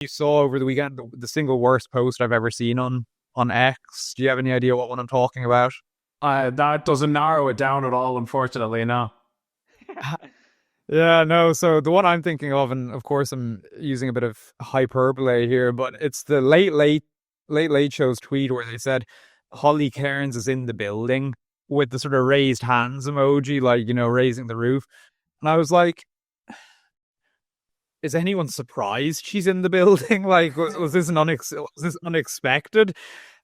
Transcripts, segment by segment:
You saw over the weekend the single worst post I've ever seen on X. Do you have any idea what one I'm talking about? That doesn't narrow it down at all, unfortunately, no. Yeah, no. So the one I'm thinking of, and of course I'm using a bit of hyperbole here, but it's the late show's tweet where they said Holly Cairns is in the building with the sort of raised hands emoji, like raising the roof, and I was like, is anyone surprised she's in the building? Like, was this unexpected?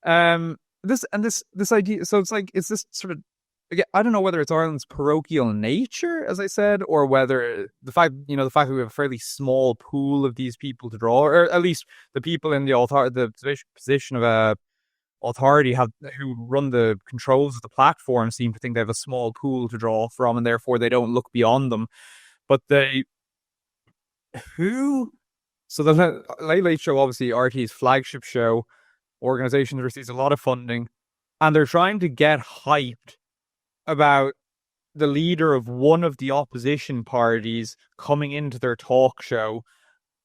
This idea. So it's like, is this sort of? Again, I don't know whether it's Ireland's parochial nature, as I said, or whether the fact that we have a fairly small pool of these people to draw, or at least the people in the position of a authority who run the controls of the platform seem to think they have a small pool to draw from, and therefore they don't look beyond them. But they who so the Late Late Show, obviously RT's flagship show, organization that receives a lot of funding, and they're trying to get hyped about the leader of one of the opposition parties coming into their talk show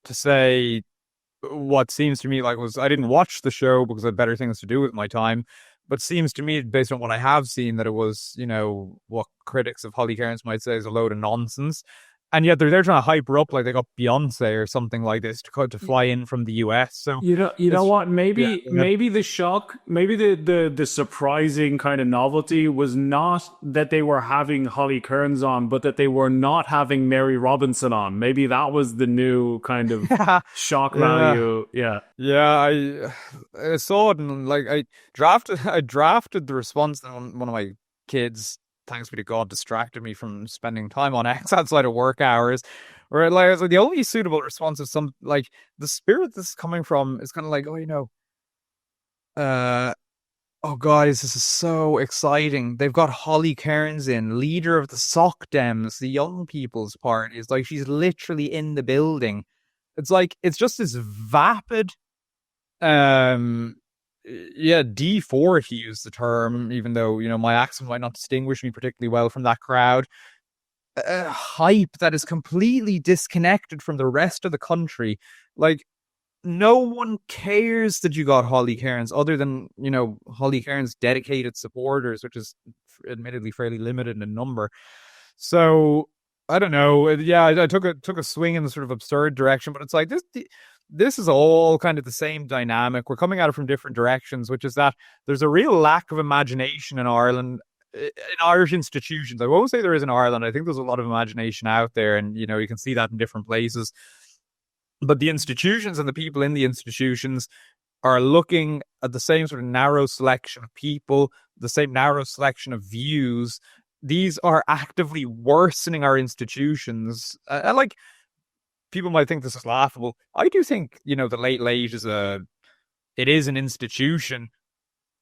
to say what seems to me like was, I didn't watch the show because I had better things to do with my time, but seems to me, based on what I have seen, that it was, what critics of Holly Cairns might say is a load of nonsense. And yet they're trying to hype her up like they got Beyonce or something like this to fly in from the US. So You know what? yeah, Maybe the shock, maybe the surprising kind of novelty was not that they were having Holly Kearns on, but that they were not having Mary Robinson on. Maybe that was the new kind of yeah, shock yeah. value. Yeah. Yeah, I saw it, and like I drafted the response, and one of my kids, thanks be to God, distracted me from spending time on X outside of work hours. Where like, I was like, the only suitable response is some, like, the spirit this is coming from is kind of like, uh oh guys, this is so exciting. They've got Holly Cairns in, leader of the Sock Dems, the Young People's Party. It's like she's literally in the building. It's like it's just this vapid, um, yeah, D4 to use the term, even though, my accent might not distinguish me particularly well from that crowd. Hype that is completely disconnected from the rest of the country. Like, no one cares that you got Holly Cairns other than, Holly Cairns' dedicated supporters, which is admittedly fairly limited in number. So I don't know. Yeah, I took a swing in the sort of absurd direction, but it's like this is all kind of the same dynamic. We're coming at it from different directions, which is that there's a real lack of imagination in Ireland, in Irish institutions. I won't say there is in Ireland. I think there's a lot of imagination out there, and you can see that in different places. But the institutions and the people in the institutions are looking at the same sort of narrow selection of people, the same narrow selection of views. These are actively worsening our institutions. And like, people might think this is laughable. I do think, the Late Late it is an institution.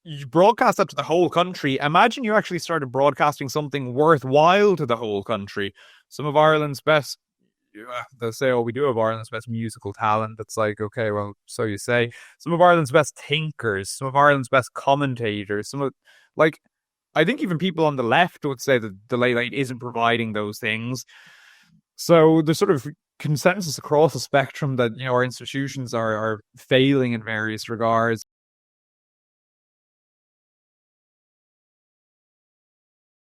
You broadcast that to the whole country. Imagine you actually started broadcasting something worthwhile to the whole country. Some of Ireland's best, they'll say, oh, we do have Ireland's best musical talent. It's like, okay, well, so you say. Some of Ireland's best thinkers, some of Ireland's best commentators, like, I think even people on the left would say that the Late Late isn't providing those things. So there's sort of consensus across the spectrum that, our institutions are failing in various regards.